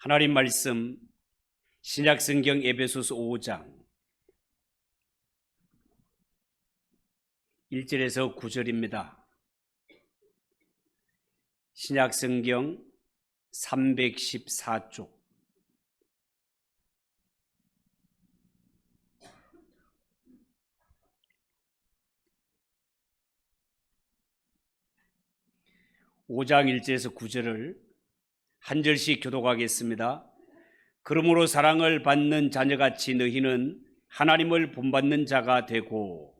하나님 말씀 신약성경 에베소서 5장 1절에서 9절입니다. 신약성경 314쪽 (5장 1절에서 9절을) 한 절씩 교독하겠습니다. 그러므로 사랑을 받는 자녀같이 너희는 하나님을 본받는 자가 되고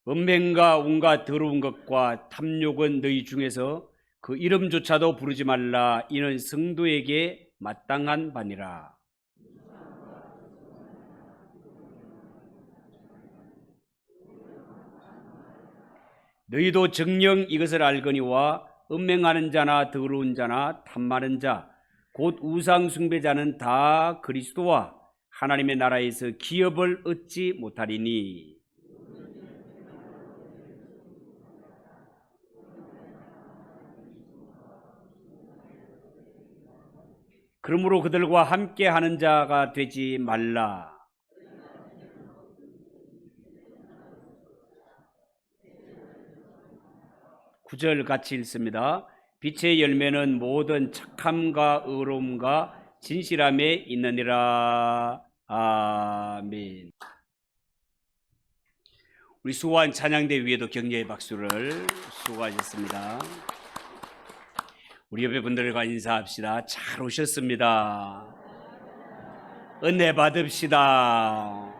음행과 온갖 더러운 것과 탐욕은 너희 중에서 그 이름조차도 부르지 말라. 이는 성도에게 마땅한 바니라. 너희도 정녕 이것을 알거니와 음행하는 자나 더러운 자나 탐하는 자 곧 우상 숭배자는 다 그리스도와 하나님의 나라에서 기업을 얻지 못하리니 그러므로 그들과 함께 하는 자가 되지 말라. 구절 같이 읽습니다. 빛의 열매는 모든 착함과 의로움과 진실함에 있느니라. 아멘. 우리 수고한 찬양대 위에도 격려의 박수를. 수고하셨습니다. 우리 옆에 분들과 인사합시다. 잘 오셨습니다. 은혜 받읍시다.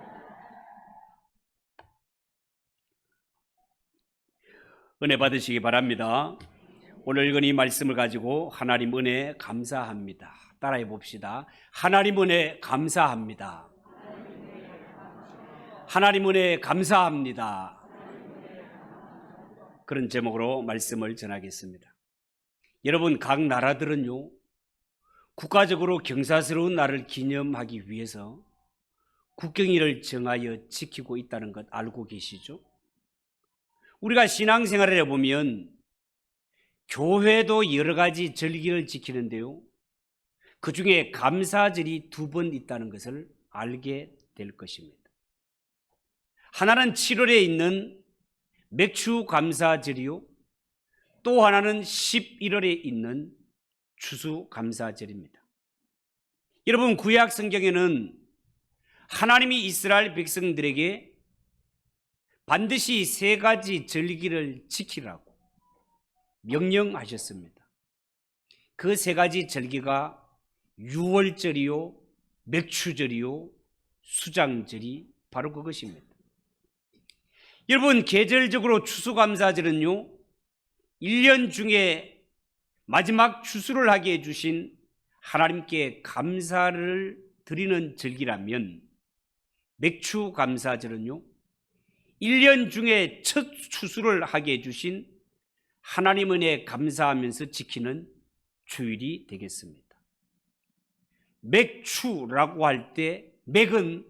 은혜 받으시기 바랍니다. 오늘 읽은 이 말씀을 가지고 하나님 은혜 감사합니다. 따라해 봅시다. 하나님 은혜 감사합니다. 하나님 은혜 감사합니다. 그런 제목으로 말씀을 전하겠습니다. 여러분, 각 나라들은요, 국가적으로 경사스러운 날을 기념하기 위해서 국경일을 정하여 지키고 있다는 것 알고 계시죠? 우리가 신앙생활을 해보면 교회도 여러 가지 절기를 지키는데요, 그 중에 감사절이 2번 있다는 것을 알게 될 것입니다. 하나는 7월에 있는 맥주 감사절이요, 또 하나는 11월에 있는 추수 감사절입니다. 여러분, 구약 성경에는 하나님이 이스라엘 백성들에게 반드시 3가지 절기를 지키라고 명령하셨습니다. 그 3가지 절기가 유월절이요, 맥추절이요, 수장절이 바로 그것입니다. 여러분, 계절적으로 추수감사절은요, 1년 중에 마지막 추수를 하게 해주신 하나님께 감사를 드리는 절기라면, 맥추감사절은요, 1년 중에 첫 추수를 하게 해주신 하나님 은혜에 감사하면서 지키는 주일이 되겠습니다. 맥추라고 할 때 맥은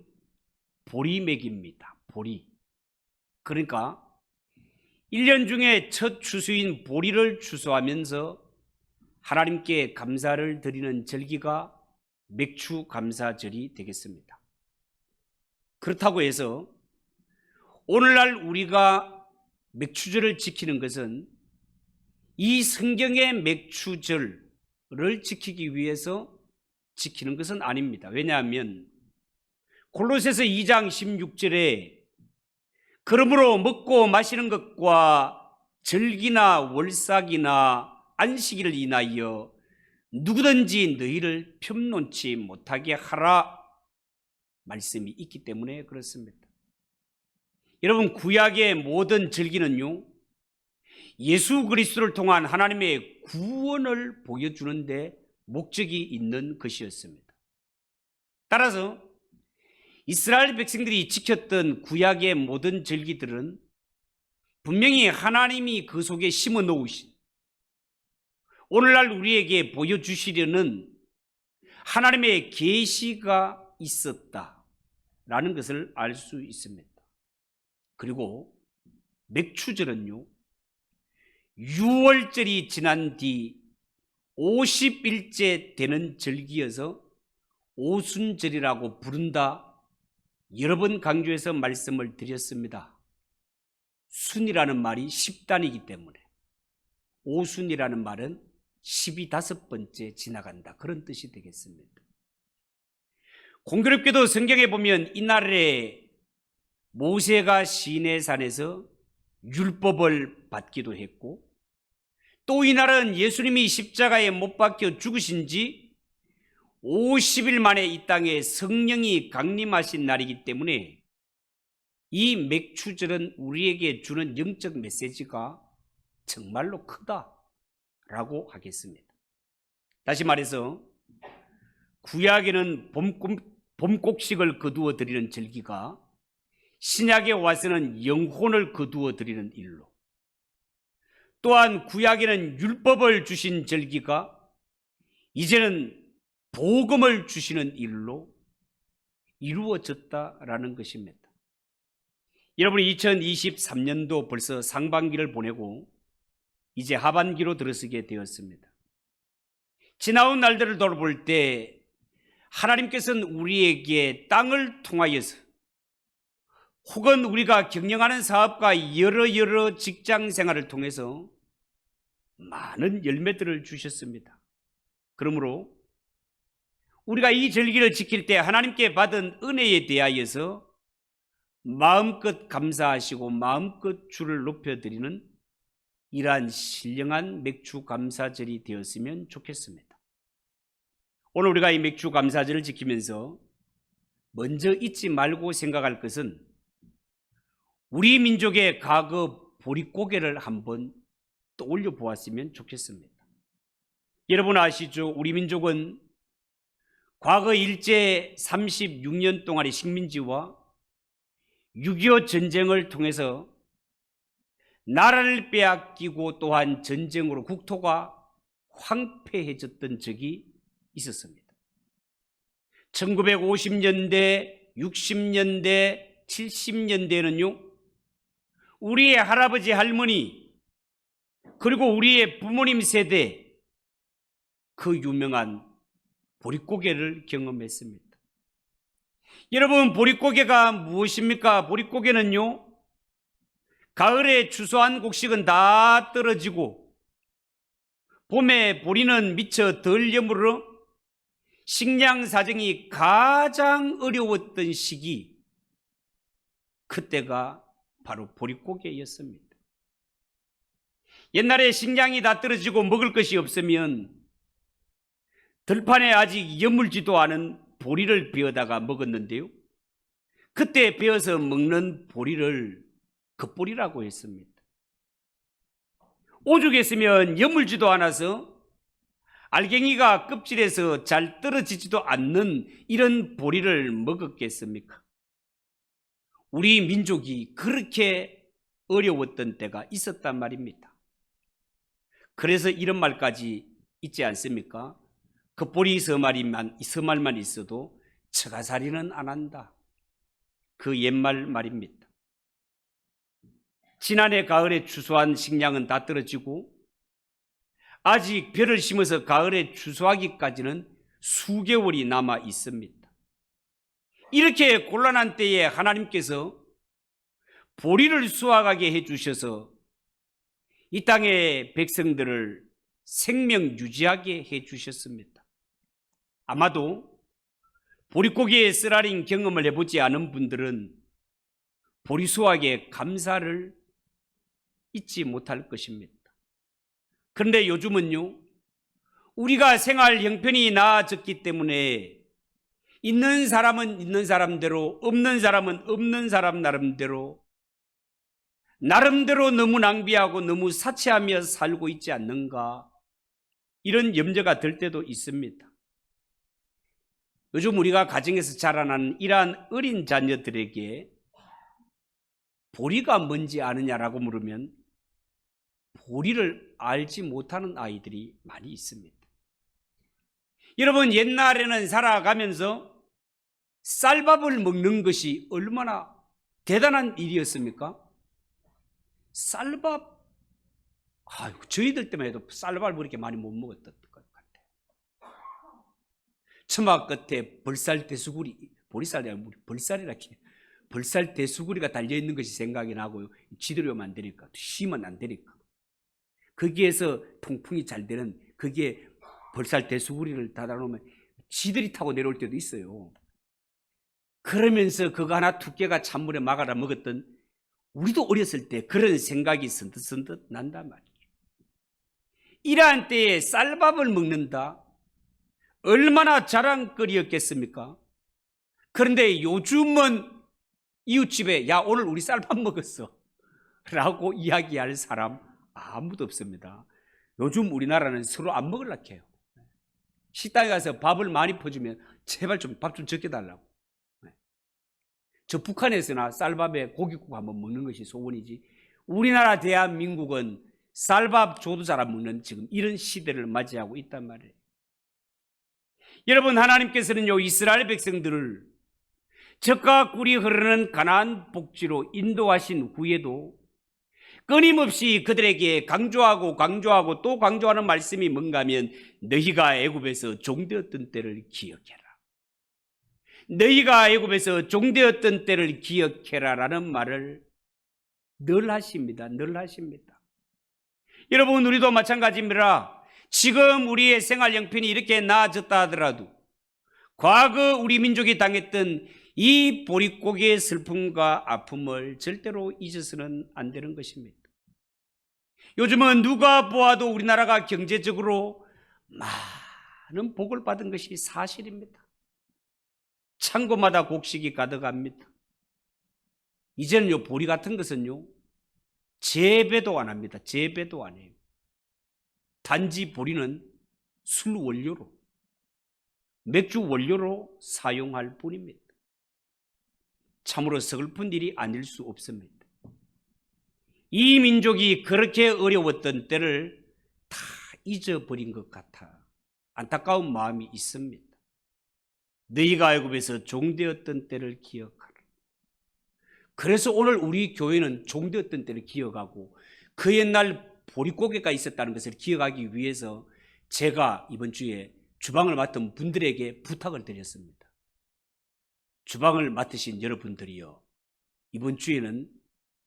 보리맥입니다. 보리. 그러니까 1년 중에 첫 추수인 보리를 추수하면서 하나님께 감사를 드리는 절기가 맥추감사절이 되겠습니다. 그렇다고 해서 오늘날 우리가 맥추절을 지키는 것은 이 성경의 맥추절을 지키기 위해서 지키는 것은 아닙니다. 왜냐하면 골로새서 2장 16절에 그러므로 먹고 마시는 것과 절기나 월삭이나 안식일을 인하여 누구든지 너희를 편론치 못하게 하라 말씀이 있기 때문에 그렇습니다. 여러분, 구약의 모든 절기는요, 예수 그리스도를 통한 하나님의 구원을 보여주는 데 목적이 있는 것이었습니다. 따라서 이스라엘 백성들이 지켰던 구약의 모든 절기들은 분명히 하나님이 그 속에 심어 놓으신, 오늘날 우리에게 보여주시려는 하나님의 계시가 있었다라는 것을 알 수 있습니다. 그리고 맥추절은요, 6월절이 지난 뒤 50일째 되는 절기여서 오순절이라고 부른다. 여러 번 강조해서 말씀을 드렸습니다. 순이라는 말이 10단이기 때문에 오순이라는 말은 10이 5번째 지나간다, 그런 뜻이 되겠습니다. 공교롭게도 성경에 보면 이날에 모세가 시내산에서 율법을 받기도 했고, 또 이날은 예수님이 십자가에 못 박혀 죽으신 지 50일 만에 이 땅에 성령이 강림하신 날이기 때문에 이 맥추절은 우리에게 주는 영적 메시지가 정말로 크다라고 하겠습니다. 다시 말해서 구약에는 봄곡식을 거두어 드리는 절기가 신약에 와서는 영혼을 거두어 드리는 일로, 또한 구약에는 율법을 주신 절기가 이제는 복음을 주시는 일로 이루어졌다라는 것입니다. 여러분, 2023년도 벌써 상반기를 보내고 이제 하반기로 들어서게 되었습니다. 지나온 날들을 돌아볼 때 하나님께서는 우리에게 땅을 통하여서, 혹은 우리가 경영하는 사업과 여러 직장 생활을 통해서 많은 열매들을 주셨습니다. 그러므로 우리가 이 절기를 지킬 때 하나님께 받은 은혜에 대하여서 마음껏 감사하시고 마음껏 주를 높여드리는 이러한 신령한 맥주 감사절이 되었으면 좋겠습니다. 오늘 우리가 이 맥주 감사절을 지키면서 먼저 잊지 말고 생각할 것은 우리 민족의 과거 보릿고개를 한번 떠올려 보았으면 좋겠습니다. 여러분 아시죠? 우리 민족은 과거 일제 36년 동안의 식민지와 6.25 전쟁을 통해서 나라를 빼앗기고 또한 전쟁으로 국토가 황폐해졌던 적이 있었습니다. 1950년대, 60년대, 70년대에는요, 우리의 할아버지, 할머니, 그리고 우리의 부모님 세대, 그 유명한 보릿고개를 경험했습니다. 여러분, 보릿고개가 무엇입니까? 보릿고개는요, 가을에 추수한 곡식은 다 떨어지고 봄에 보리는 미처 덜 여물어 식량 사정이 가장 어려웠던 시기, 그때가 바로 보릿고개였습니다. 옛날에 식량이 다 떨어지고 먹을 것이 없으면 들판에 아직 여물지도 않은 보리를 베어다가 먹었는데요, 그때 베어서 먹는 보리를 겉보리라고 했습니다. 오죽했으면 여물지도 않아서 알갱이가 껍질에서 잘 떨어지지도 않는 이런 보리를 먹었겠습니까? 우리 민족이 그렇게 어려웠던 때가 있었단 말입니다. 그래서 이런 말까지 있지 않습니까? 겉보리 서말만 있어도 처가살이는 안 한다. 그 옛말 말입니다. 지난해 가을에 추수한 식량은 다 떨어지고 아직 벼를 심어서 가을에 추수하기까지는 수개월이 남아 있습니다. 이렇게 곤란한 때에 하나님께서 보리를 수확하게 해주셔서 이 땅의 백성들을 생명 유지하게 해주셨습니다. 아마도 보릿고개에 쓰라린 경험을 해보지 않은 분들은 보리 수확에 감사를 잊지 못할 것입니다. 그런데 요즘은요, 우리가 생활 형편이 나아졌기 때문에 있는 사람은 있는 사람대로, 없는 사람은 없는 사람 나름대로 너무 낭비하고 너무 사치하며 살고 있지 않는가, 이런 염려가 들 때도 있습니다. 요즘 우리가 가정에서 자라나는 이러한 어린 자녀들에게 보리가 뭔지 아느냐라고 물으면 보리를 알지 못하는 아이들이 많이 있습니다. 여러분, 옛날에는 살아가면서 쌀밥을 먹는 것이 얼마나 대단한 일이었습니까? 쌀밥, 저희들 때만 해도 쌀밥을 그렇게 많이 못 먹었던 것 같아요. 처마 끝에 벌살 대수구리, 보리쌀이 아니라 벌살이라 해요. 벌살 대수구리가 달려있는 것이 생각이 나고요. 지도려면 안 되니까, 쉬면 안 되니까. 거기에서 통풍이 잘 되는, 거기에 벌살 대수구리를 닫아 놓으면 지들이 타고 내려올 때도 있어요. 그러면서 그거 하나 두께가 찬물에 막아라 먹었던, 우리도 어렸을 때 그런 생각이 선뜻선뜻 난단 말이에요. 이러한 때에 쌀밥을 먹는다? 얼마나 자랑거리였겠습니까? 그런데 요즘은 이웃집에 야 오늘 우리 쌀밥 먹었어 라고 이야기할 사람 아무도 없습니다. 요즘 우리나라는 서로 안 먹으려고 해요. 식당에 가서 밥을 많이 퍼주면 제발 좀 밥 좀 적게 달라고. 저 북한에서나 쌀밥에 고깃국 한번 먹는 것이 소원이지, 우리나라 대한민국은 쌀밥 줘도 잘 안 먹는 지금 이런 시대를 맞이하고 있단 말이에요. 여러분, 하나님께서는요 이스라엘 백성들을 젖과 꿀이 흐르는 가나안 복지로 인도하신 후에도 끊임없이 그들에게 강조하고 또 강조하는 말씀이 뭔가 하면 너희가 애굽에서 종되었던 때를 기억해라. 너희가 애굽에서 종되었던 때를 기억해라 라는 말을 늘 하십니다. 늘 하십니다. 여러분, 우리도 마찬가지입니다. 지금 우리의 생활 형편이 이렇게 나아졌다 하더라도 과거 우리 민족이 당했던 이 보릿고개의 슬픔과 아픔을 절대로 잊어서는 안 되는 것입니다. 요즘은 누가 보아도 우리나라가 경제적으로 많은 복을 받은 것이 사실입니다. 창고마다 곡식이 가득합니다. 이제는요 보리 같은 것은요 재배도 안 합니다. 재배도 안 해요. 단지 보리는 술 원료로, 맥주 원료로 사용할 뿐입니다. 참으로 서글픈 일이 아닐 수 없습니다. 이 민족이 그렇게 어려웠던 때를 다 잊어버린 것 같아 안타까운 마음이 있습니다. 너희가 애굽에서 종되었던 때를 기억하라. 그래서 오늘 우리 교회는 종되었던 때를 기억하고 그 옛날 보릿고개가 있었다는 것을 기억하기 위해서 제가 이번 주에 주방을 맡은 분들에게 부탁을 드렸습니다. 주방을 맡으신 여러분들이요, 이번 주에는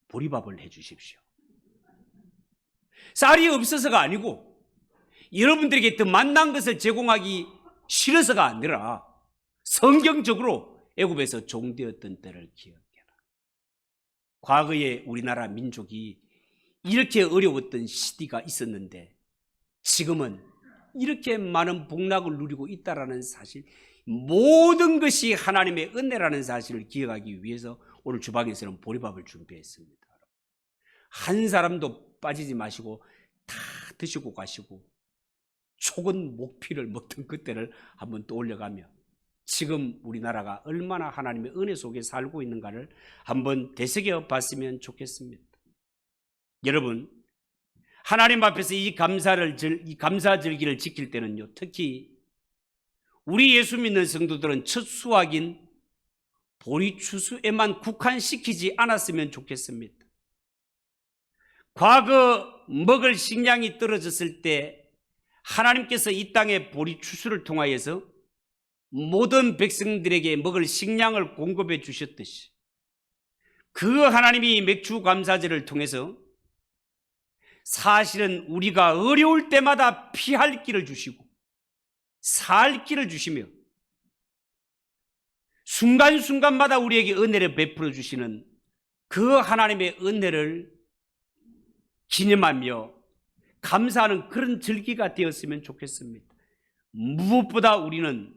보리밥을 해 주십시오. 쌀이 없어서가 아니고 여러분들에게 더 맛난 것을 제공하기 싫어서가 아니라 성경적으로 애굽에서 종되었던 때를 기억해라. 과거에 우리나라 민족이 이렇게 어려웠던 시대가 있었는데 지금은 이렇게 많은 복락을 누리고 있다는 사실, 모든 것이 하나님의 은혜라는 사실을 기억하기 위해서 오늘 주방에서는 보리밥을 준비했습니다. 한 사람도 빠지지 마시고 다 드시고 가시고 촉은 목피를 먹던 그때를 한번 떠올려가며 지금 우리나라가 얼마나 하나님의 은혜 속에 살고 있는가를 한번 되새겨 봤으면 좋겠습니다. 여러분, 하나님 앞에서 이 감사절기를 지킬 때는요, 특히 우리 예수 믿는 성도들은 첫 수확인 보리추수에만 국한시키지 않았으면 좋겠습니다. 과거 먹을 식량이 떨어졌을 때 하나님께서 이 땅의 보리추수를 통하여서 모든 백성들에게 먹을 식량을 공급해 주셨듯이 그 하나님이 맥주 감사제를 통해서 사실은 우리가 어려울 때마다 피할 길을 주시고 살 길을 주시며 순간순간마다 우리에게 은혜를 베풀어 주시는 그 하나님의 은혜를 기념하며 감사하는 그런 절기가 되었으면 좋겠습니다. 무엇보다 우리는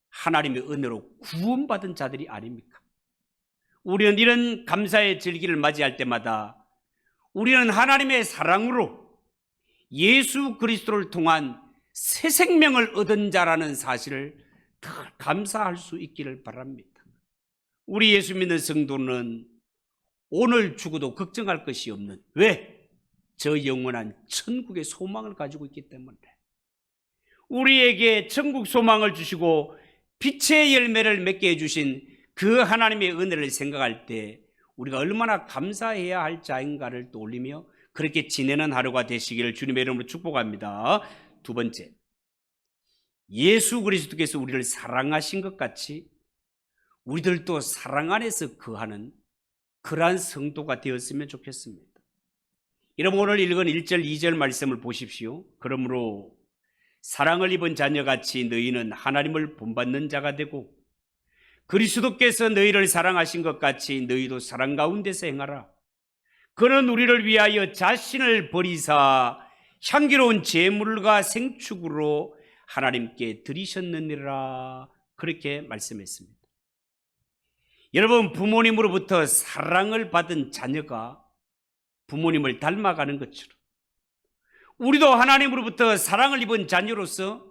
하나님의 은혜로 구원받은 자들이 아닙니까? 우리는 이런 감사의 절기를 맞이할 때마다 우리는 하나님의 사랑으로 예수 그리스도를 통한 새 생명을 얻은 자라는 사실을 더 감사할 수 있기를 바랍니다. 우리 예수 믿는 성도는 오늘 죽어도 걱정할 것이 없는, 왜? 저 영원한 천국의 소망을 가지고 있기 때문에. 우리에게 천국 소망을 주시고 빛의 열매를 맺게 해주신 그 하나님의 은혜를 생각할 때 우리가 얼마나 감사해야 할 자인가를 떠올리며 그렇게 지내는 하루가 되시기를 주님의 이름으로 축복합니다. 두 번째, 예수 그리스도께서 우리를 사랑하신 것 같이 우리들도 사랑 안에서 거하는 그러한 성도가 되었으면 좋겠습니다. 여러분, 오늘 읽은 1절 2절 말씀을 보십시오. 그러므로 사랑을 입은 자녀같이 너희는 하나님을 본받는 자가 되고 그리스도께서 너희를 사랑하신 것 같이 너희도 사랑 가운데서 행하라. 그는 우리를 위하여 자신을 버리사 향기로운 제물과 생축으로 하나님께 드리셨느니라. 그렇게 말씀했습니다. 여러분, 부모님으로부터 사랑을 받은 자녀가 부모님을 닮아가는 것처럼 우리도 하나님으로부터 사랑을 입은 자녀로서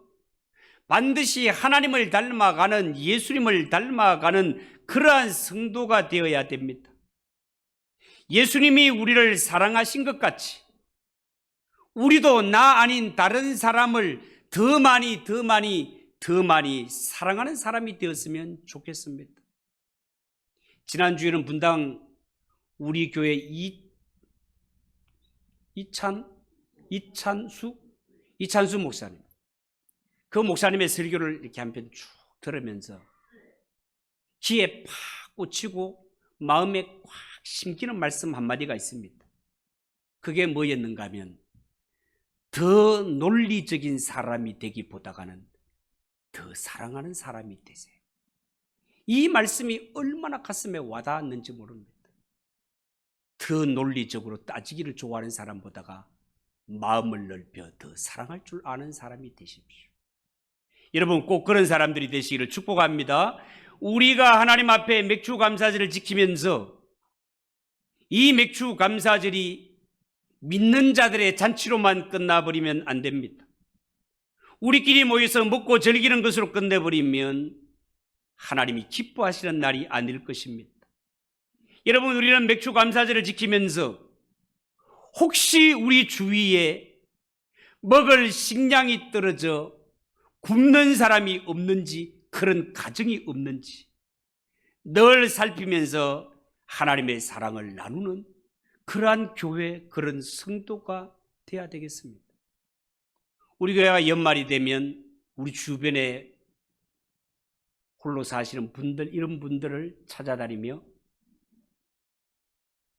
반드시 하나님을 닮아가는, 예수님을 닮아가는 그러한 성도가 되어야 됩니다. 예수님이 우리를 사랑하신 것 같이 우리도 나 아닌 다른 사람을 더 많이 사랑하는 사람이 되었으면 좋겠습니다. 지난주에는 분당 우리 교회 이찬수 목사님, 그 목사님의 설교를 이렇게 한편 쭉 들으면서 귀에 팍 꽂히고 마음에 꽉 심기는 말씀 한마디가 있습니다. 그게 뭐였는가 하면 더 논리적인 사람이 되기보다는 더 사랑하는 사람이 되세요. 이 말씀이 얼마나 가슴에 와닿았는지 모릅니다. 더 논리적으로 따지기를 좋아하는 사람보다가 마음을 넓혀 더 사랑할 줄 아는 사람이 되십시오. 여러분, 꼭 그런 사람들이 되시기를 축복합니다. 우리가 하나님 앞에 맥주 감사절을 지키면서 이 맥주 감사절이 믿는 자들의 잔치로만 끝나버리면 안 됩니다. 우리끼리 모여서 먹고 즐기는 것으로 끝내버리면 하나님이 기뻐하시는 날이 아닐 것입니다. 여러분, 우리는 맥주 감사절을 지키면서 혹시 우리 주위에 먹을 식량이 떨어져 굶는 사람이 없는지, 그런 가정이 없는지 늘 살피면서 하나님의 사랑을 나누는 그러한 교회, 그런 성도가 되어야 되겠습니다. 우리 교회가 연말이 되면 우리 주변에 홀로 사시는 분들, 이런 분들을 찾아다니며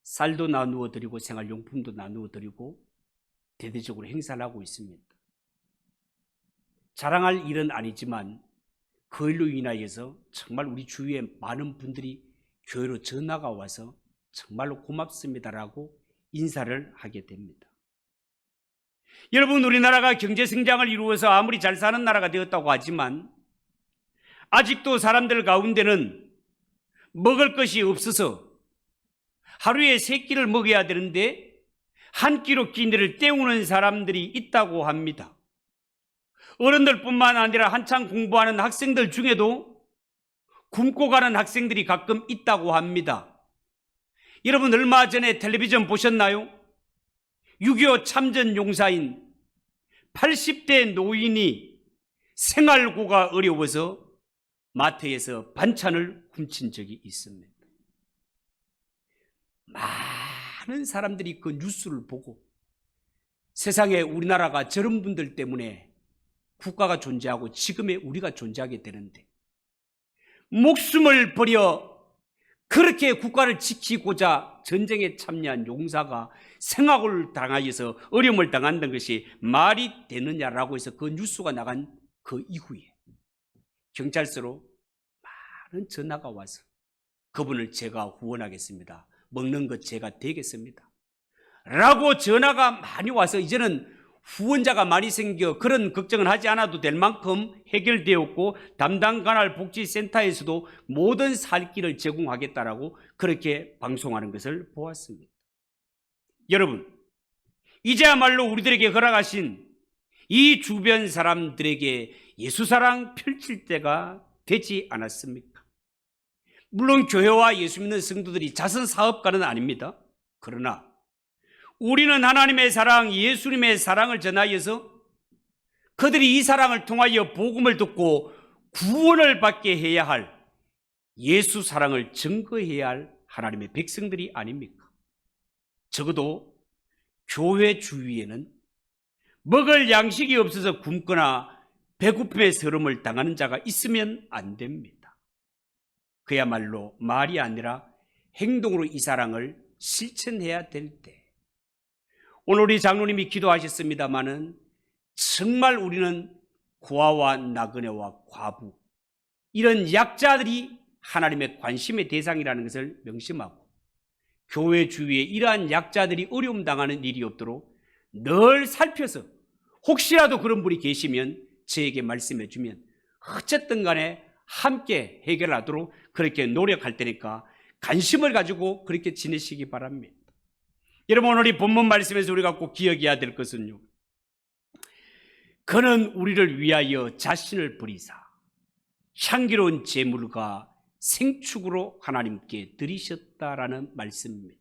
쌀도 나누어 드리고 생활용품도 나누어 드리고 대대적으로 행사를 하고 있습니다. 자랑할 일은 아니지만 그 일로 인하여서 정말 우리 주위에 많은 분들이 교회로 전화가 와서 정말로 고맙습니다라고 인사를 하게 됩니다. 여러분, 우리나라가 경제 성장을 이루어서 아무리 잘 사는 나라가 되었다고 하지만 아직도 사람들 가운데는 먹을 것이 없어서 하루에 3끼를 먹어야 되는데 한 끼로 끼니를 때우는 사람들이 있다고 합니다. 어른들뿐만 아니라 한창 공부하는 학생들 중에도 굶고 가는 학생들이 가끔 있다고 합니다. 여러분, 얼마 전에 텔레비전 보셨나요? 6.25 참전 용사인 80대 노인이 생활고가 어려워서 마트에서 반찬을 훔친 적이 있습니다. 많은 사람들이 그 뉴스를 보고 세상에 우리나라가 저런 분들 때문에 국가가 존재하고 지금의 우리가 존재하게 되는데 목숨을 버려 그렇게 국가를 지키고자 전쟁에 참여한 용사가 생화고를 당하여서 어려움을 당한다는 것이 말이 되느냐라고 해서 그 뉴스가 나간 그 이후에 경찰서로 많은 전화가 와서 그분을 제가 후원하겠습니다. 먹는 것 제가 되겠습니다. 라고 전화가 많이 와서 이제는 후원자가 많이 생겨 그런 걱정을 하지 않아도 될 만큼 해결되었고 담당 관할 복지센터에서도 모든 살길을 제공하겠다라고 그렇게 방송하는 것을 보았습니다. 여러분, 이제야말로 우리들에게 허락하신 이 주변 사람들에게 예수사랑 펼칠 때가 되지 않았습니까? 물론 교회와 예수 믿는 성도들이 자선 사업가는 아닙니다. 그러나 우리는 하나님의 사랑, 예수님의 사랑을 전하여서 그들이 이 사랑을 통하여 복음을 듣고 구원을 받게 해야 할, 예수 사랑을 증거해야 할 하나님의 백성들이 아닙니까? 적어도 교회 주위에는 먹을 양식이 없어서 굶거나 배고픔의 서름을 당하는 자가 있으면 안 됩니다. 그야말로 말이 아니라 행동으로 이 사랑을 실천해야 될 때, 오늘 우리 장로님이 기도하셨습니다마는 정말 우리는 고아와 나그네와 과부, 이런 약자들이 하나님의 관심의 대상이라는 것을 명심하고, 교회 주위에 이러한 약자들이 어려움 당하는 일이 없도록 늘 살펴서, 혹시라도 그런 분이 계시면 저에게 말씀해 주면 어쨌든 간에 함께 해결하도록 그렇게 노력할 테니까 관심을 가지고 그렇게 지내시기 바랍니다. 여러분, 오늘 이 본문 말씀에서 우리가 꼭 기억해야 될 것은요, 그는 우리를 위하여 자신을 버리사 향기로운 제물과 생축으로 하나님께 드리셨다라는 말씀입니다.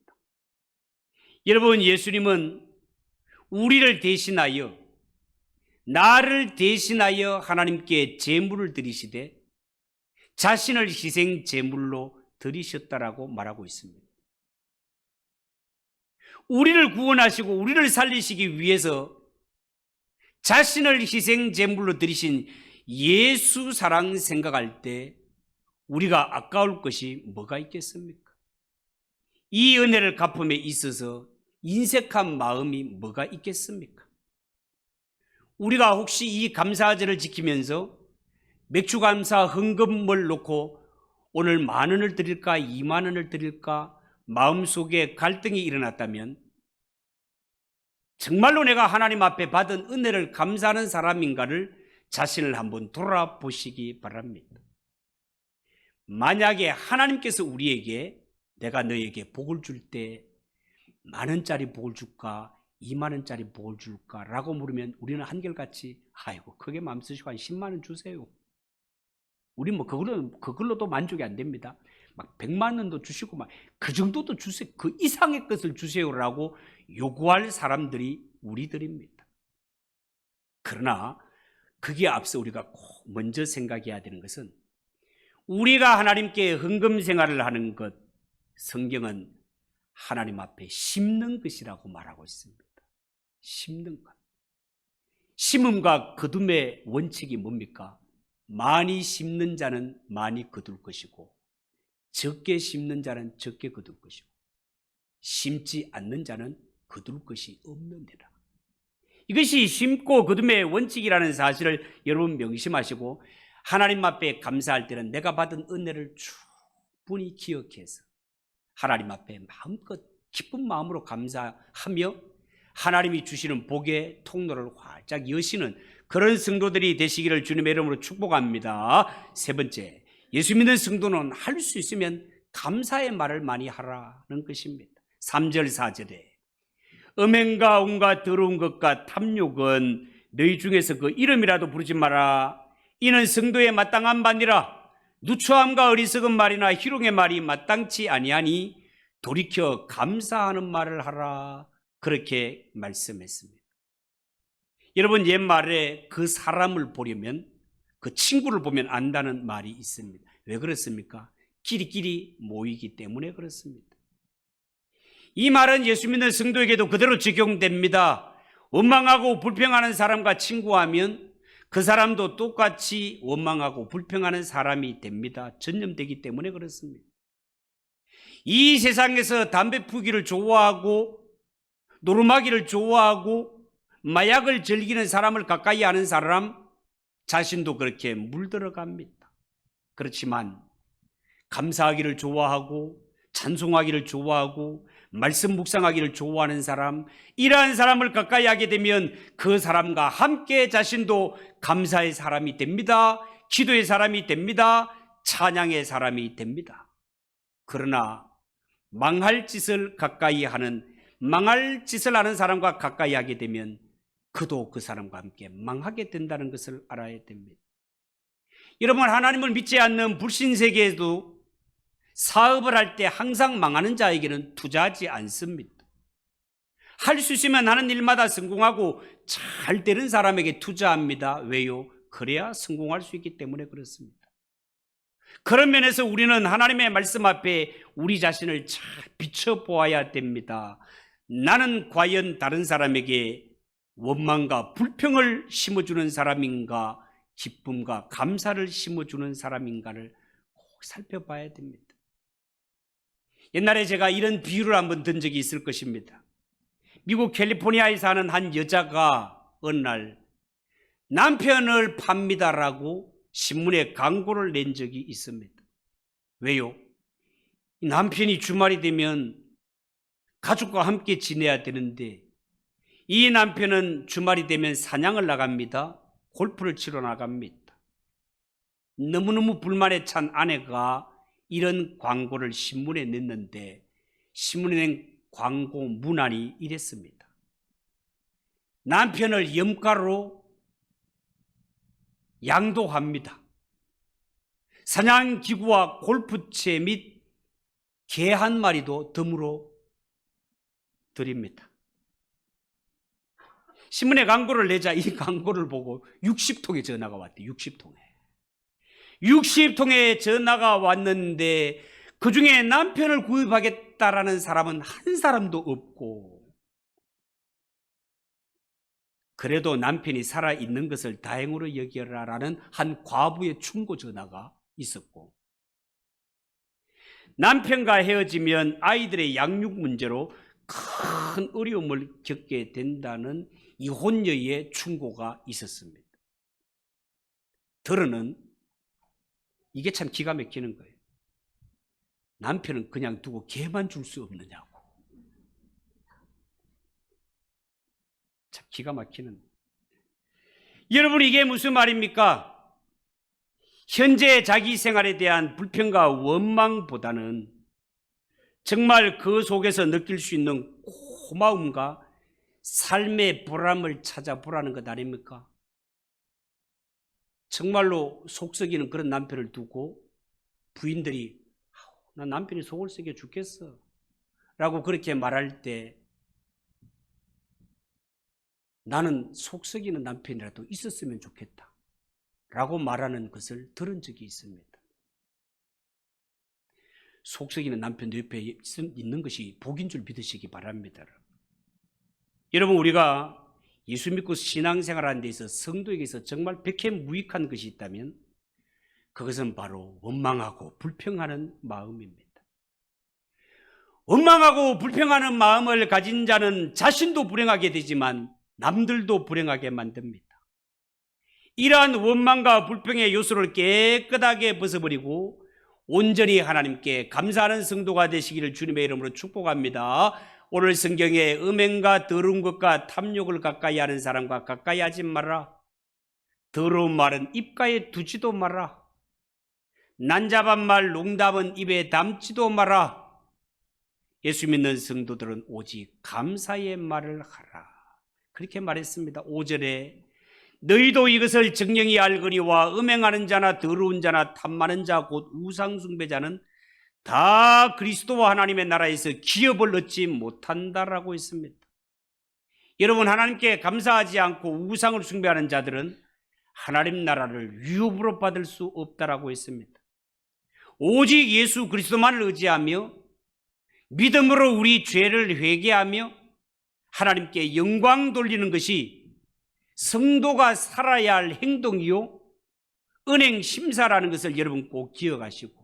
여러분, 예수님은 우리를 대신하여, 나를 대신하여 하나님께 제물을 드리시되 자신을 희생 제물로 드리셨다라고 말하고 있습니다. 우리를 구원하시고 우리를 살리시기 위해서 자신을 희생 제물로 드리신 예수 사랑 생각할 때 우리가 아까울 것이 뭐가 있겠습니까? 이 은혜를 갚음에 있어서 인색한 마음이 뭐가 있겠습니까? 우리가 혹시 이 감사절을 지키면서 맥주감사 헌금을 놓고 오늘 10,000원을 드릴까 20,000원을 드릴까 마음속에 갈등이 일어났다면 정말로 내가 하나님 앞에 받은 은혜를 감사하는 사람인가를 자신을 한번 돌아보시기 바랍니다. 만약에 하나님께서 우리에게 내가 너에게 복을 줄 때 10,000원짜리 복을 줄까 20,000원짜리 복을 줄까 라고 물으면 우리는 한결같이 아이고 크게 마음 쓰시고 한 100,000원 주세요. 우리 뭐 그걸로도 만족이 안 됩니다. 막 100,000원도 주시고 막 그 정도도 주세요. 그 이상의 것을 주세요라고 요구할 사람들이 우리들입니다. 그러나 그게 앞서 우리가 꼭 먼저 생각해야 되는 것은 우리가 하나님께 헌금 생활을 하는 것, 성경은 하나님 앞에 심는 것이라고 말하고 있습니다. 심는 것. 심음과 거둠의 원칙이 뭡니까? 많이 심는 자는 많이 거둘 것이고 적게 심는 자는 적게 거둘 것이고 심지 않는 자는 거둘 것이 없느니라. 이것이 심고 거둠의 원칙이라는 사실을 여러분 명심하시고 하나님 앞에 감사할 때는 내가 받은 은혜를 충분히 기억해서 하나님 앞에 마음껏 기쁜 마음으로 감사하며 하나님이 주시는 복의 통로를 활짝 여시는 그런 성도들이 되시기를 주님의 이름으로 축복합니다. 세 번째, 예수 믿는 성도는 할 수 있으면 감사의 말을 많이 하라는 것입니다. 3절 4절에 음행과 온갖 더러운 것과 탐욕은 너희 중에서 그 이름이라도 부르지 마라. 이는 성도의 마땅한 바니라. 누추함과 어리석은 말이나 희롱의 말이 마땅치 아니하니 돌이켜 감사하는 말을 하라. 그렇게 말씀했습니다. 여러분, 옛말에 그 사람을 보려면 그 친구를 보면 안다는 말이 있습니다. 왜 그렇습니까? 끼리끼리 모이기 때문에 그렇습니다. 이 말은 예수 믿는 성도에게도 그대로 적용됩니다. 원망하고 불평하는 사람과 친구하면 그 사람도 똑같이 원망하고 불평하는 사람이 됩니다. 전염되기 때문에 그렇습니다. 이 세상에서 담배 피우기를 좋아하고 노름하기를 좋아하고 마약을 즐기는 사람을 가까이 하는 사람 자신도 그렇게 물들어갑니다. 그렇지만 감사하기를 좋아하고 찬송하기를 좋아하고 말씀 묵상하기를 좋아하는 사람, 이러한 사람을 가까이 하게 되면 그 사람과 함께 자신도 감사의 사람이 됩니다. 기도의 사람이 됩니다. 찬양의 사람이 됩니다. 그러나 망할 짓을 하는 사람과 가까이 하게 되면 그도 그 사람과 함께 망하게 된다는 것을 알아야 됩니다. 여러분, 하나님을 믿지 않는 불신세계에도 사업을 할 때 항상 망하는 자에게는 투자하지 않습니다. 할 수 있으면 하는 일마다 성공하고 잘 되는 사람에게 투자합니다. 왜요? 그래야 성공할 수 있기 때문에 그렇습니다. 그런 면에서 우리는 하나님의 말씀 앞에 우리 자신을 잘 비춰보아야 됩니다. 나는 과연 다른 사람에게 원망과 불평을 심어주는 사람인가, 기쁨과 감사를 심어주는 사람인가를 꼭 살펴봐야 됩니다. 옛날에 제가 이런 비유를 한번 든 적이 있을 것입니다. 미국 캘리포니아에 사는 한 여자가 어느 날 남편을 팝니다라고 신문에 광고를 낸 적이 있습니다. 왜요? 남편이 주말이 되면 가족과 함께 지내야 되는데 이 남편은 주말이 되면 사냥을 나갑니다. 골프를 치러 나갑니다. 너무너무 불만에 찬 아내가 이런 광고를 신문에 냈는데 신문에 낸 광고 문안이 이랬습니다. 남편을 염가로 양도합니다. 사냥기구와 골프채 및 개 한 마리도 덤으로 드립니다. 신문에 광고를 내자 이 광고를 보고 60통의 전화가 왔대요. 60통의 전화가 왔는데 그중에 남편을 구입하겠다라는 사람은 한 사람도 없고, 그래도 남편이 살아있는 것을 다행으로 여겨라라는 한 과부의 충고 전화가 있었고, 남편과 헤어지면 아이들의 양육 문제로 큰 어려움을 겪게 된다는 이혼녀의 충고가 있었습니다. 들어는 이게 참 기가 막히는 거예요. 남편은 그냥 두고 개만 줄 수 없느냐고. 참 기가 막히는. 여러분, 이게 무슨 말입니까? 현재 자기 생활에 대한 불평과 원망보다는 정말 그 속에서 느낄 수 있는 고마움과 삶의 보람을 찾아보라는 것 아닙니까? 정말로 속 썩이는 그런 남편을 두고 부인들이 나 남편이 속을 썩여 죽겠어 라고 그렇게 말할 때 나는 속 썩이는 남편이라도 있었으면 좋겠다 라고 말하는 것을 들은 적이 있습니다. 속 썩이는 남편도 옆에 있는 것이 복인 줄 믿으시기 바랍니다. 여러분, 우리가 예수 믿고 신앙생활하는 데 있어서 성도에게서 정말 백해무익한 것이 있다면 그것은 바로 원망하고 불평하는 마음입니다. 원망하고 불평하는 마음을 가진 자는 자신도 불행하게 되지만 남들도 불행하게 만듭니다. 이러한 원망과 불평의 요소를 깨끗하게 벗어버리고 온전히 하나님께 감사하는 성도가 되시기를 주님의 이름으로 축복합니다. 오늘 성경에 음행과 더러운 것과 탐욕을 가까이 하는 사람과 가까이 하지 마라. 더러운 말은 입가에 두지도 마라. 난잡한 말 농담은 입에 담지도 마라. 예수 믿는 성도들은 오직 감사의 말을 하라. 그렇게 말했습니다. 5절에 너희도 이것을 정령이 알거니와 음행하는 자나 더러운 자나 탐하는 자 곧 우상 숭배자는 다 그리스도와 하나님의 나라에서 기업을 얻지 못한다라고 했습니다. 여러분, 하나님께 감사하지 않고 우상을 숭배하는 자들은 하나님 나라를 유업으로 받을 수 없다라고 했습니다. 오직 예수 그리스도만을 의지하며 믿음으로 우리 죄를 회개하며 하나님께 영광 돌리는 것이 성도가 살아야 할 행동이요 은행 심사라는 것을 여러분 꼭 기억하시고,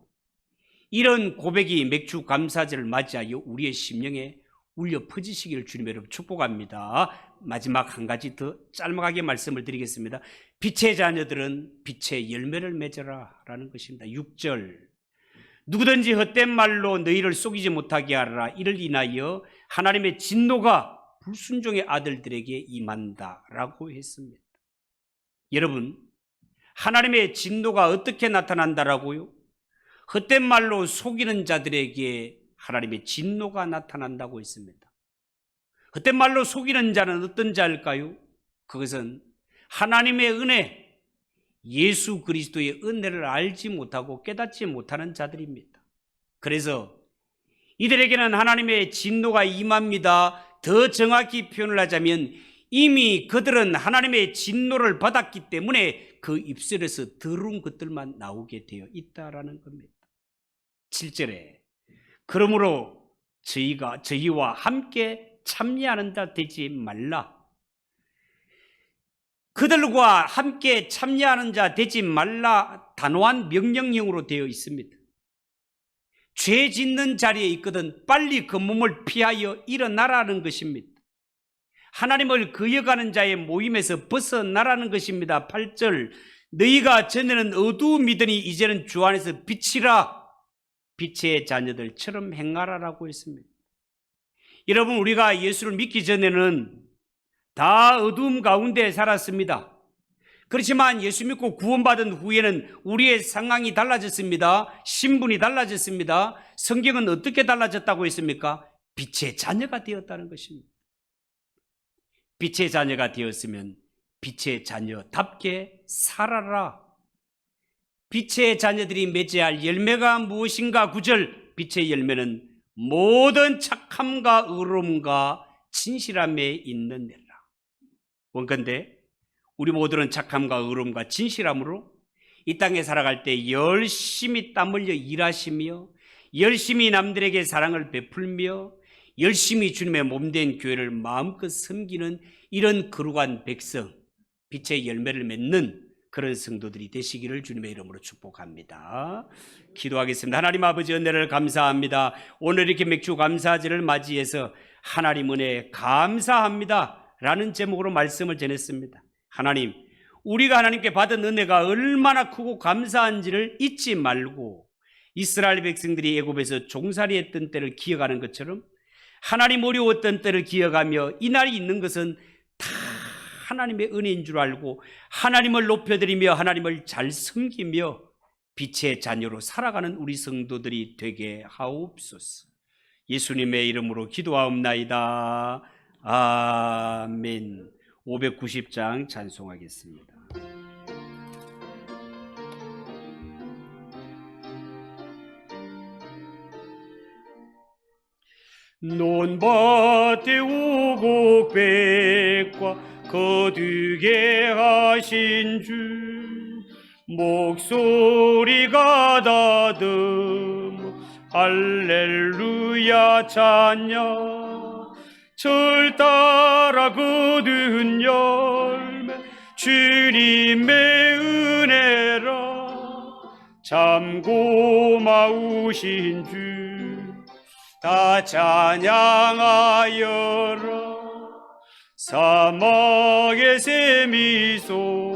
이런 고백이 맥주 감사절을 맞이하여 우리의 심령에 울려 퍼지시기를 주님의 이름으로 축복합니다. 마지막 한 가지 더 짤막하게 말씀을 드리겠습니다. 빛의 자녀들은 빛의 열매를 맺어라 라는 것입니다. 6절 누구든지 헛된 말로 너희를 속이지 못하게 하라. 이를 인하여 하나님의 진노가 불순종의 아들들에게 임한다 라고 했습니다. 여러분, 하나님의 진노가 어떻게 나타난다라고요? 헛된 말로 속이는 자들에게 하나님의 진노가 나타난다고 했습니다. 헛된 말로 속이는 자는 어떤 자일까요? 그것은 하나님의 은혜, 예수 그리스도의 은혜를 알지 못하고 깨닫지 못하는 자들입니다. 그래서 이들에게는 하나님의 진노가 임합니다. 더 정확히 표현을 하자면 이미 그들은 하나님의 진노를 받았기 때문에 그 입술에서 더러운 것들만 나오게 되어 있다라는 겁니다. 7절에 그러므로 저희와 함께 참여하는 자 되지 말라. 그들과 함께 참여하는 자 되지 말라 단호한 명령형으로 되어 있습니다. 죄 짓는 자리에 있거든 빨리 그 몸을 피하여 일어나라는 것입니다. 하나님을 그여가는 자의 모임에서 벗어나라는 것입니다. 8절 너희가 전에는 어두움이더니 이제는 주 안에서 빛이라 빛의 자녀들처럼 행하라라고 했습니다. 여러분, 우리가 예수를 믿기 전에는 다 어두움 가운데 살았습니다. 그렇지만 예수 믿고 구원받은 후에는 우리의 상황이 달라졌습니다. 신분이 달라졌습니다. 성경은 어떻게 달라졌다고 했습니까? 빛의 자녀가 되었다는 것입니다. 빛의 자녀가 되었으면 빛의 자녀답게 살아라. 빛의 자녀들이 맺어야 할 열매가 무엇인가? 9절 빛의 열매는 모든 착함과 의로움과 진실함에 있느니라. 원컨대 우리 모두는 착함과 의로움과 진실함으로 이 땅에 살아갈 때 열심히 땀 흘려 일하시며 열심히 남들에게 사랑을 베풀며 열심히 주님의 몸된 교회를 마음껏 섬기는 이런 거룩한 백성, 빛의 열매를 맺는 그런 성도들이 되시기를 주님의 이름으로 축복합니다. 기도하겠습니다. 하나님 아버지 은혜를 감사합니다. 오늘 이렇게 맥주 감사제를 맞이해서 하나님 은혜 감사합니다 라는 제목으로 말씀을 전했습니다. 하나님, 우리가 하나님께 받은 은혜가 얼마나 크고 감사한지를 잊지 말고 이스라엘 백성들이 애굽에서 종살이했던 때를 기억하는 것처럼 하나님 어려웠던 때를 기억하며 이날이 있는 것은 다 하나님의 은혜인 줄 알고 하나님을 높여드리며 하나님을 잘 섬기며 빛의 자녀로 살아가는 우리 성도들이 되게 하옵소서. 예수님의 이름으로 기도하옵나이다. 아멘. 590장 찬송하겠습니다. 논밭에 우곡백과 거두게 하신 주 목소리가 다듬어 할렐루야 찬양 절 따라 거둔 열매 주님의 은혜라 참 고마우신 주 다 찬양하여라 사막의 새 미소